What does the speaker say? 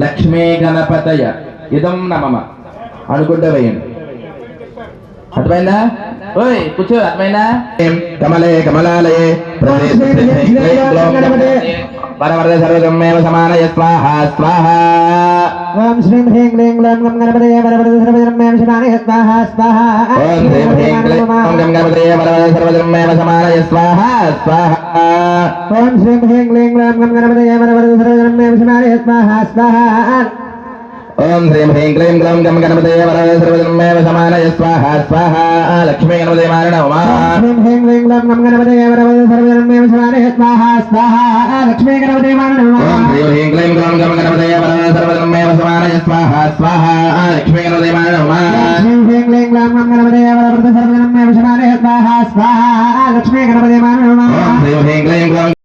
లక్ష్మీ గణపతయ ఇదం నమమ అనుకుంటే వేయండి. అర్థమైందా? ఓయ్ కూర్చో. అర్థమైందా? కమలే కమలాలయే పరమర్ద సర్వగమ్యేవ సమానయ స్వాహ స్వాహ. ఓం శ్రీం హ్రీం క్లీం గ్లౌం గం గణపతయే పరమర్ద సర్వగమ్యేవ సమానయ స్వాహ స్వాహ. ఓం శ్రీం హ్రీం క్లీం గ్లౌం గం గణపతయే పరమర్ద సర్వగమ్యేవ సమానయ స్వాహ స్వాహ. ఓం శ్రీం హ్రీం క్లీం గ్లౌం గం గణపతయే పరమర్ద సర్వగమ్యేవ సమానయ స్వాహ స్వాహ. ఓం శ్రీం హ్రీం క్లీం గ్లౌం గం గణపతయే పరమర్ద సర్వగమ్యేవ సమానయ స్వాహ స్వాహ. లక్ష్మీ గణపతయ మారణ ఉమా. శ్రీం హ్రీం క్లీం గ్లౌం గం గణపతయే పరమర్ద సర్వగమ్యేవ సమానయ స్వాహ స్వాహ. లక్ష్మీ గణపతయ మారణ ఉమా. ఓం శ్రీం హ్రీం క్లీం గ్లౌం గం గణపతయే పరమర్ద సర్వగమ్యేవ సమానయ స్వాహ స్వాహ. లక్ష్మీ గణపతయ మారణ ఉమా. శ్రీం హ్రీం క్లీం గ్లౌం గం గణపతయే పరమర్ద సర్వగమ్యేవ సమానయ స్వాహ స్వాహ. లక్ష్మీ గణపతయ మారణ ఉమా. ఓం శ్రీం హ్రీం క్లీం గ్లౌం